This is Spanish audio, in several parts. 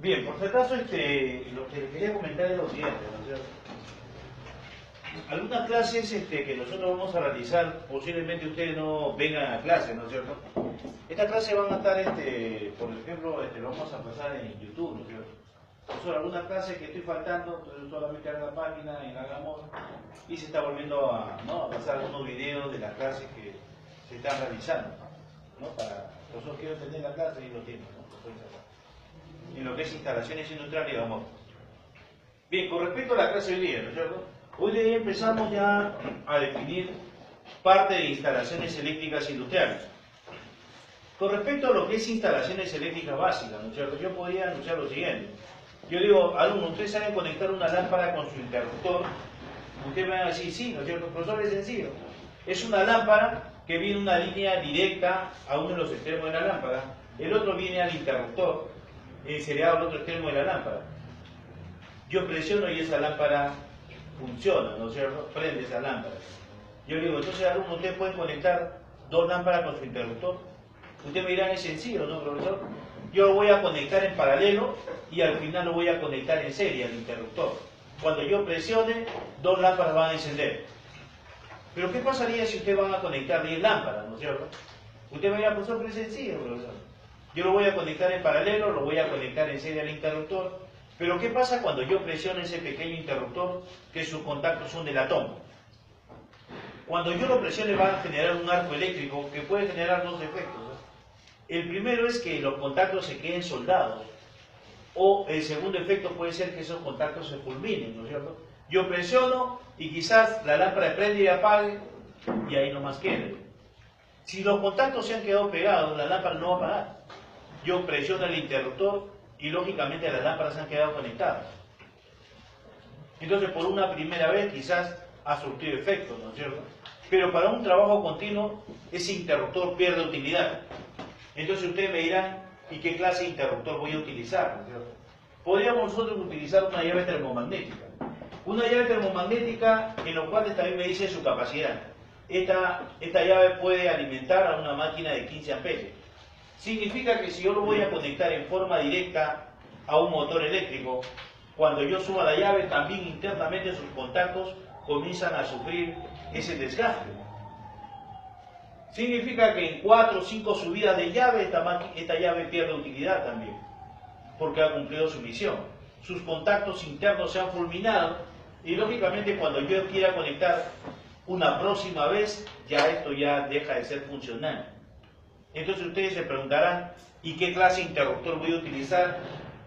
Bien, por si acaso, lo que les quería comentar es lo siguiente, ¿no es cierto? Algunas clases que nosotros vamos a realizar, posiblemente ustedes no vengan a clase, ¿no es cierto? Estas clases van a estar, por ejemplo, lo vamos a pasar en YouTube, ¿no es cierto? Son algunas clases que estoy faltando, entonces solamente hago la página en Hagamor y se está volviendo a pasar algunos videos de las clases que se están realizando, ¿no? Para nosotros quiero tener la clase y lo tienen, ¿no? En lo que es instalaciones industriales y Hagamor. Bien, con respecto a la clase de hoy día, ¿no es cierto? Hoy día empezamos ya a definir parte de instalaciones eléctricas industriales. Con respecto a lo que es instalaciones eléctricas básicas, ¿no es cierto? Yo podría anunciar lo siguiente. Yo digo, alumnos, ustedes saben conectar una lámpara con su interruptor. Ustedes me van a decir, sí, ¿no es cierto? El profesor es sencillo. Es una lámpara que viene una línea directa a uno de los extremos de la lámpara. El otro viene al interruptor, seriado al otro extremo de la lámpara. Yo presiono y esa lámpara funciona, ¿no es cierto? Prende esa lámpara. Yo digo, entonces alumnos, ustedes pueden conectar dos lámparas con su interruptor. Ustedes me dirán, es sencillo, ¿no, profesor? Yo lo voy a conectar en paralelo y al final lo voy a conectar en serie al interruptor. Cuando yo presione, dos lámparas van a encender. Pero ¿qué pasaría si ustedes van a conectar 10 lámparas, ¿no es cierto? Usted me dirá, profesor, pero es sencillo, profesor. Yo lo voy a conectar en paralelo, lo voy a conectar en serie al interruptor. Pero ¿qué pasa cuando yo presiono ese pequeño interruptor que sus contactos son de latón? Cuando yo lo presione va a generar un arco eléctrico que puede generar dos efectos, ¿no? El primero es que los contactos se queden soldados. O el segundo efecto puede ser que esos contactos se fulminen, ¿no es cierto? Yo presiono y quizás la lámpara prende y apague y ahí nomás quede. Si los contactos se han quedado pegados, la lámpara no va a apagar. Yo presiono el interruptor y lógicamente las lámparas se han quedado conectadas. Entonces por una primera vez quizás ha surtido efecto, ¿no es cierto? Pero para un trabajo continuo ese interruptor pierde utilidad. Entonces ustedes me dirán, ¿y qué clase de interruptor voy a utilizar? ¿No es cierto? Podríamos nosotros utilizar una llave termomagnética. Una llave termomagnética en lo cual también me dice su capacidad. Esta llave puede alimentar a una máquina de 15 amperios. Significa que si yo lo voy a conectar en forma directa a un motor eléctrico, cuando yo suba la llave, también internamente sus contactos comienzan a sufrir ese desgaste. Significa que en 4 o 5 subidas de llave, esta llave pierde utilidad también, porque ha cumplido su misión. Sus contactos internos se han fulminado y lógicamente cuando yo quiera conectar una próxima vez, ya esto ya deja de ser funcional. Entonces ustedes se preguntarán, ¿y qué clase de interruptor voy a utilizar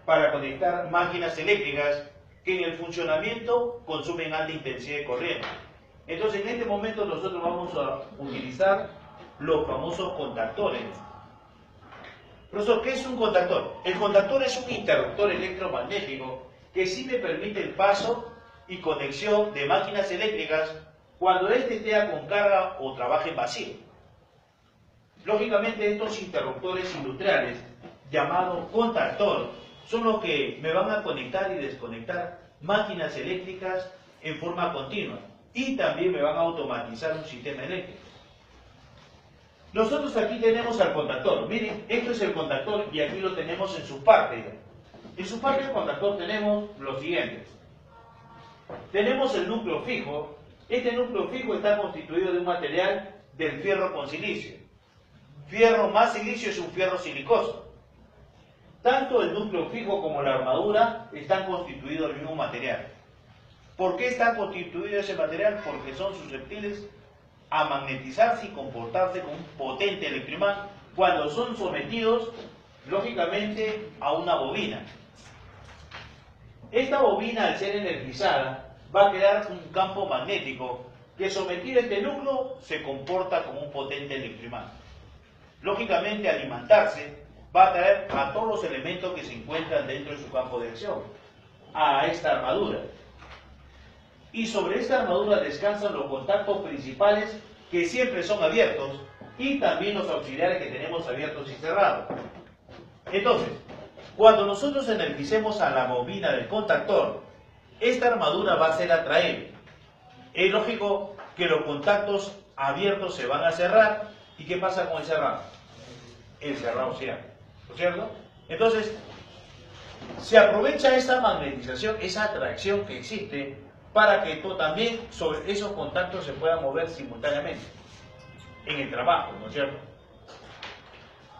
para conectar máquinas eléctricas que en el funcionamiento consumen alta intensidad de corriente? Entonces en este momento nosotros vamos a utilizar los famosos contactores. Profesor, ¿qué es un contactor? El contactor es un interruptor electromagnético que sí me permite el paso y conexión de máquinas eléctricas cuando éste esté con carga o trabaje en vacío. Lógicamente estos interruptores industriales llamados contactor son los que me van a conectar y desconectar máquinas eléctricas en forma continua y también me van a automatizar un sistema eléctrico. Nosotros aquí tenemos al contactor. Miren, esto es el contactor y aquí lo tenemos en su parte. En su parte del contactor tenemos los siguientes. Tenemos el núcleo fijo. Este núcleo fijo está constituido de un material del fierro con silicio. Fierro más silicio es un fierro silicoso. Tanto el núcleo fijo como la armadura están constituidos del mismo material. ¿Por qué están constituidos ese material? Porque son susceptibles a magnetizarse y comportarse como un potente electroimán cuando son sometidos, lógicamente, a una bobina. Esta bobina, al ser energizada, va a crear un campo magnético que, sometido a este núcleo, se comporta como un potente electroimán. Lógicamente, al imantarse, va a atraer a todos los elementos que se encuentran dentro de su campo de acción, a esta armadura. Y sobre esta armadura descansan los contactos principales que siempre son abiertos y también los auxiliares que tenemos abiertos y cerrados. Entonces, cuando nosotros energicemos a la bobina del contactor, esta armadura va a ser atraída. Es lógico que los contactos abiertos se van a cerrar. ¿Y qué pasa con el cerrado? El cerrado cierra, ¿no es cierto? Entonces, se aprovecha esa magnetización, esa atracción que existe para que también sobre esos contactos se puedan mover simultáneamente en el trabajo, ¿no es cierto?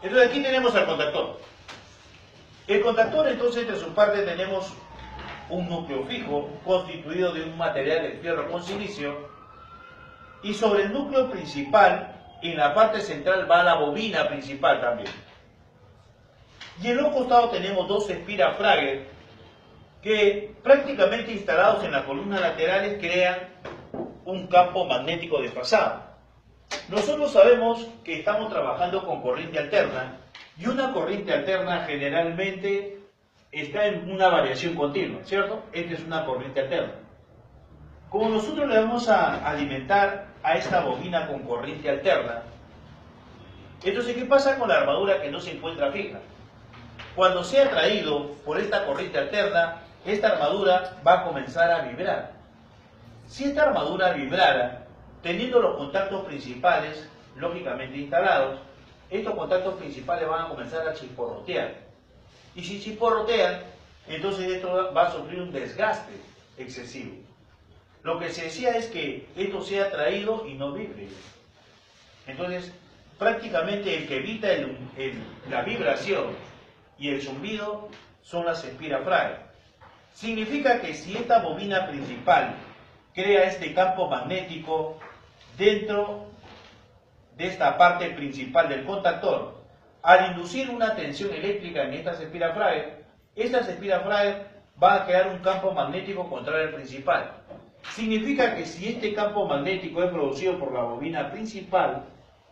Entonces aquí tenemos al contactor. El contactor, entonces, de su parte tenemos un núcleo fijo constituido de un material de fierro con silicio, y sobre el núcleo principal, en la parte central, va la bobina principal también. Y en los costados tenemos dos espirafragger que, prácticamente instalados en las columnas laterales, crean un campo magnético desfasado. Nosotros sabemos que estamos trabajando con corriente alterna, y una corriente alterna generalmente está en una variación continua, ¿cierto? Esta es una corriente alterna. Como nosotros le vamos a alimentar a esta bobina con corriente alterna, entonces, ¿qué pasa con la armadura que no se encuentra fija? Cuando sea atraído por esta corriente alterna, esta armadura va a comenzar a vibrar. Si esta armadura vibrara, teniendo los contactos principales lógicamente instalados, estos contactos principales van a comenzar a chisporrotear. Y si chisporrotean, entonces esto va a sufrir un desgaste excesivo. Lo que se decía es que esto sea atraído y no vibre. Entonces, prácticamente el que evita la vibración y el zumbido son las espirafragger. Significa que si esta bobina principal crea este campo magnético dentro de esta parte principal del contactor, al inducir una tensión eléctrica en estas espirafragger van a crear un campo magnético contrario al principal. Significa que si este campo magnético es producido por la bobina principal,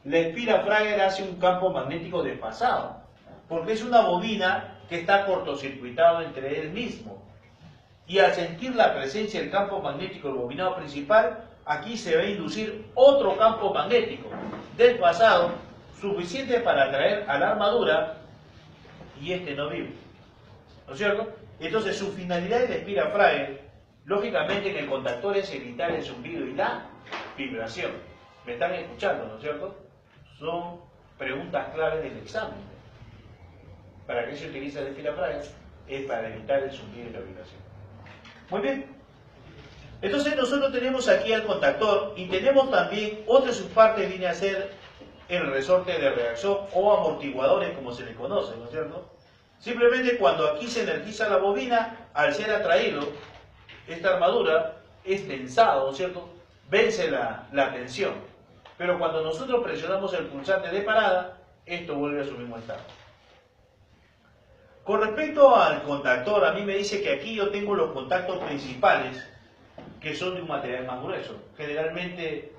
la espirafragger hace un campo magnético desfasado, porque es una bobina que está cortocircuitado entre él mismo. Y al sentir la presencia del campo magnético del bobinado principal, aquí se va a inducir otro campo magnético desfasado, suficiente para atraer a la armadura, y este no vive. ¿No es cierto? Entonces su finalidad de la espirafragger, lógicamente en el contactor, es evitar el zumbido y la vibración. ¿Me están escuchando, no es cierto? Son preguntas claves del examen. ¿Para qué se utiliza la espirafragger? Es para evitar el zumbido y la vibración. Muy bien. Entonces nosotros tenemos aquí al contactor, y tenemos también otra subparte que viene a ser el resorte de reacción o amortiguadores, como se le conoce, ¿no es cierto? Simplemente cuando aquí se energiza la bobina, al ser atraído, esta armadura es tensado, ¿no es cierto? Vence la tensión. Pero cuando nosotros presionamos el pulsante de parada, esto vuelve a su mismo estado. Con respecto al contactor, a mí me dice que aquí yo tengo los contactos principales, que son de un material más grueso. Generalmente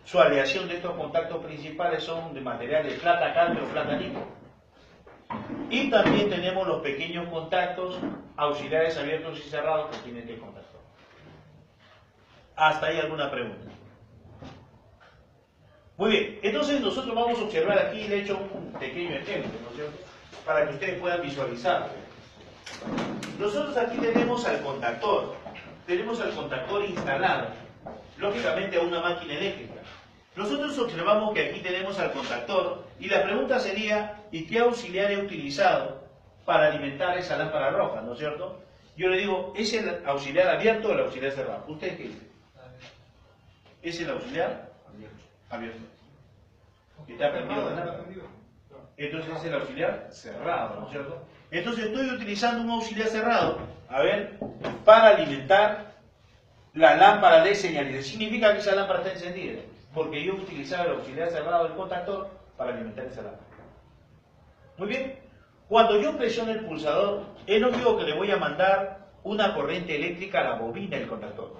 su aleación de estos contactos principales son de material de plata, cadmio o plata níquel. Y también tenemos los pequeños contactos auxiliares abiertos y cerrados que tiene este contactor. ¿Hasta ahí alguna pregunta? Muy bien, entonces nosotros vamos a observar aquí, de hecho, un pequeño ejemplo, ¿no es cierto?, para que ustedes puedan visualizar. Nosotros aquí tenemos al contactor instalado, lógicamente a una máquina eléctrica. Nosotros observamos que aquí tenemos al contactor, y la pregunta sería, ¿y qué auxiliar he utilizado para alimentar esa lámpara roja, no es cierto? Yo le digo, ¿es el auxiliar abierto o el auxiliar cerrado? ¿Usted qué dice? ¿Es el auxiliar abierto? ¿Está prendido? Entonces es el auxiliar cerrado, ¿no es cierto? Entonces estoy utilizando un auxiliar cerrado, a ver, para alimentar la lámpara de señalización. Significa que esa lámpara está encendida, porque yo utilizaba el auxiliar cerrado del contactor para alimentar esa lámpara. Muy bien. Cuando yo presiono el pulsador, es lógico que le voy a mandar una corriente eléctrica a la bobina del contactor.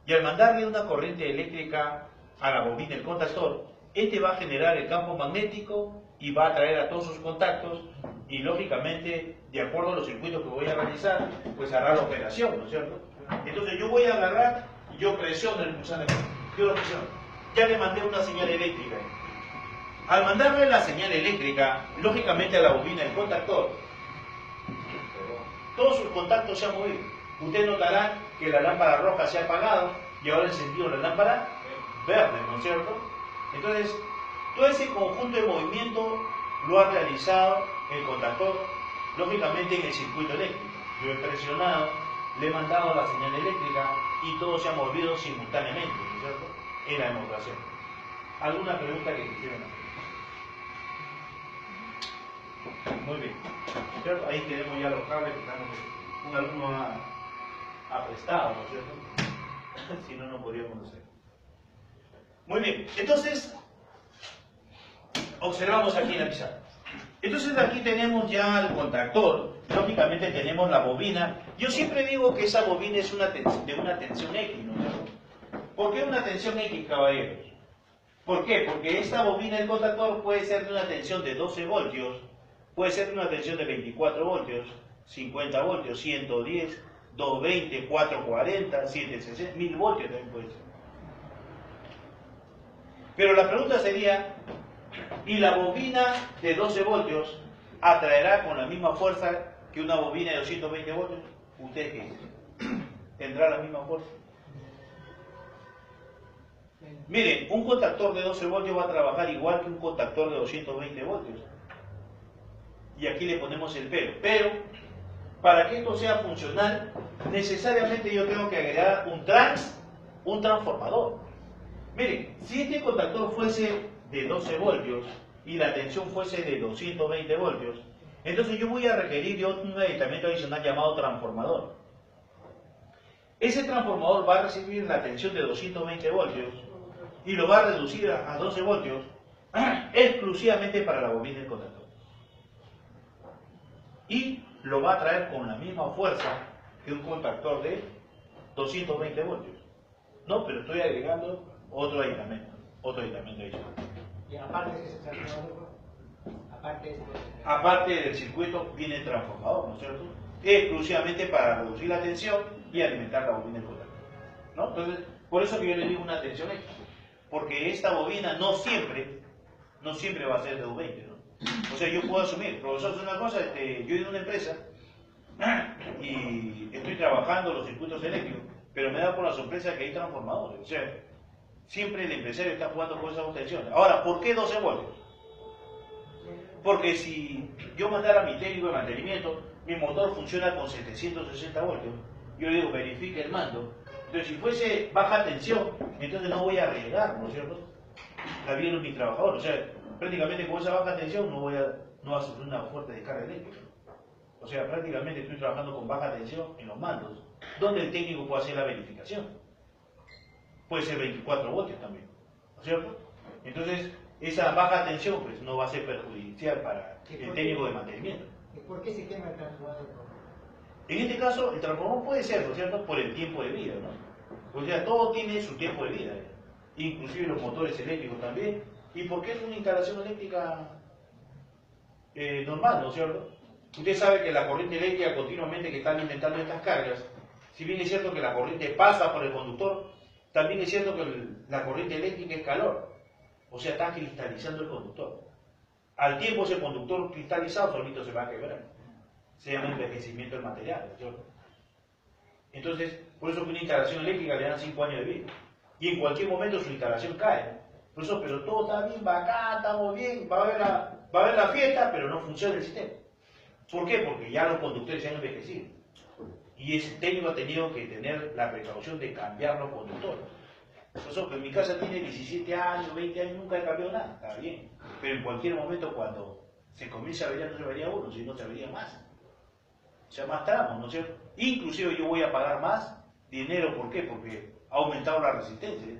Y al mandarle una corriente eléctrica a la bobina del contactor, este va a generar el campo magnético y va a atraer a todos sus contactos, y lógicamente, de acuerdo a los circuitos que voy a realizar, pues hará la operación, ¿no es cierto? Entonces yo voy a agarrar y yo presiono el pulsante. Yo lo presiono. Ya le mandé una señal eléctrica. Al mandarle la señal eléctrica, lógicamente a la bobina del contactor, todos sus contactos se han movido. Usted notará que la lámpara roja se ha apagado y ahora encendido la lámpara verde, ¿no es cierto? Entonces, todo ese conjunto de movimiento lo ha realizado el contactor lógicamente en el circuito eléctrico. Yo he presionado, le he mandado la señal eléctrica y todo se ha movido simultáneamente, ¿no es cierto?, en la demostración. ¿Alguna pregunta que quisieran hacer? Muy bien. ¿Cierto? Ahí tenemos ya los cables que un alumno ha prestado, ¿no es cierto? Si no, no podríamos hacer. Muy bien. Entonces, observamos aquí en la pizarra. Entonces aquí tenemos ya el contactor, lógicamente tenemos la bobina. Yo siempre digo que esa bobina es de una tensión X, ¿no? ¿Por qué una tensión X, caballeros? ¿Por qué? Porque esta bobina del contactor puede ser de una tensión de 12 voltios, puede ser de una tensión de 24 voltios, 50 voltios, 110, 220, 440, 760, 1000 voltios también puede ser. Pero la pregunta sería, ¿y la bobina de 12 voltios atraerá con la misma fuerza que una bobina de 220 voltios? ¿Ustedes qué dicen? ¿Tendrá la misma fuerza? Miren, un contactor de 12 voltios va a trabajar igual que un contactor de 220 voltios. Y aquí le ponemos el pero para que esto sea funcional, necesariamente yo tengo que agregar un transformador. Miren, si este contactor fuese de 12 voltios y la tensión fuese de 220 voltios, entonces yo voy a requerir un aditamento adicional llamado transformador. Ese transformador va a recibir la tensión de 220 voltios y lo va a reducir a 12 voltios exclusivamente para la bobina del contactor. Y lo va a traer con la misma fuerza que un contactor de 220 voltios. No, pero estoy agregando otro aditamento adicional. Y aparte de ese transformador, aparte del circuito viene el transformador, ¿no es cierto? Exclusivamente para reducir la tensión y alimentar la bobina del contactor, ¿no? Entonces, por eso que yo le digo una tensión X, porque esta bobina no siempre va a ser de 220, ¿no? O sea, yo puedo asumir, profesor, es una cosa, yo he ido a una empresa y estoy trabajando los circuitos eléctricos, pero me da por la sorpresa que hay transformadores. O sea, siempre el empresario está jugando con esas dos tensiones. Ahora, ¿por qué 12 voltios? Porque si yo mandara a mi técnico de mantenimiento, mi motor funciona con 760 voltios, yo le digo, verifique el mando. Entonces, si fuese baja tensión, entonces no voy a arriesgar, ¿no es cierto?, la vida de mi trabajador. O sea, prácticamente con esa baja tensión no va a sufrir una fuerte descarga eléctrica. O sea, prácticamente estoy trabajando con baja tensión en los mandos, donde el técnico puede hacer la verificación. Puede ser 24 voltios también, ¿no es cierto? Entonces, esa baja tensión pues no va a ser perjudicial para el técnico de mantenimiento. ¿Y por qué se quema el transformador? En este caso, el transformador puede ser, ¿no es cierto?, por el tiempo de vida, ¿no? O sea, todo tiene su tiempo de vida, inclusive los motores eléctricos también. ¿Y por qué es una instalación eléctrica normal, ¿no es cierto? Usted sabe que la corriente eléctrica continuamente que está alimentando estas cargas, si bien es cierto que la corriente pasa por el conductor, también es cierto que la corriente eléctrica es calor. O sea, está cristalizando el conductor. Al tiempo ese conductor cristalizado solito se va a quebrar. Se llama envejecimiento del material, ¿no es cierto? Entonces, por eso que una instalación eléctrica le dan 5 años de vida. Y en cualquier momento su instalación cae. Por eso, pero todo está bien, bacán, estamos bien, va a haber la fiesta, pero no funciona el sistema. ¿Por qué? Porque ya los conductores se han envejecido. Y ese técnico ha tenido que tener la precaución de cambiar los conductores. Por eso que en mi casa tiene 17 años, 20 años, nunca he cambiado nada, está bien. Pero en cualquier momento cuando se comienza a averiar, no se avería uno, sino se avería más. O sea, más tramos, ¿no es cierto? Inclusive yo voy a pagar más dinero, ¿por qué? Porque ha aumentado la resistencia.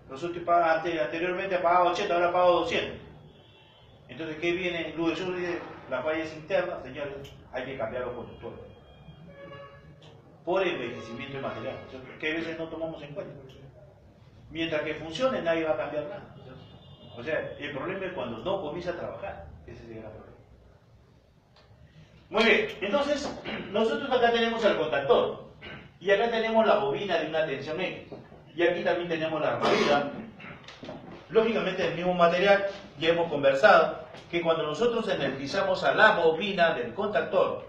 Nosotros anteriormente pagaba 80, ahora pago 200. Entonces, ¿qué viene? Luz de Sur dice, la falla es interna, señores, hay que cambiar los conductores. Por envejecimiento de material, ¿cierto?, que a veces no tomamos en cuenta. Mientras que funcione, nadie va a cambiar nada, ¿cierto? O sea, el problema es cuando no comienza a trabajar. Ese es el gran problema. Muy bien, entonces, nosotros acá tenemos el contactor. Y acá tenemos la bobina de una tensión X. Y aquí también tenemos la armadura. Lógicamente del mismo material, ya hemos conversado que cuando nosotros energizamos a la bobina del contactor,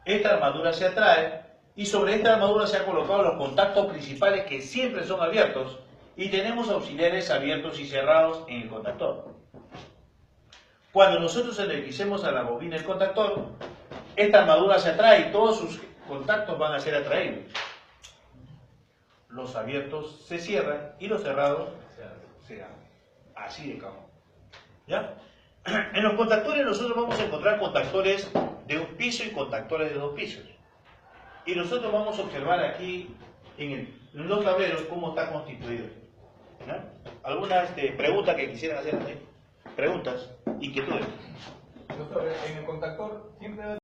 esta armadura se atrae y sobre esta armadura se han colocado los contactos principales que siempre son abiertos y tenemos auxiliares abiertos y cerrados en el contactor. Cuando nosotros electricemos a la bobina el contactor, esta armadura se atrae y todos sus contactos van a ser atraídos. Los abiertos se cierran y los cerrados se abren. Así de cabo. ¿Ya? En los contactores nosotros vamos a encontrar contactores de un piso y contactores de 2 pisos. Y nosotros vamos a observar aquí en los tableros cómo está constituido. ¿Ya? ¿Algunas preguntas que quisieran hacer? ¿Preguntas? ¿Inquietudes? Doctor, en el contactor siempre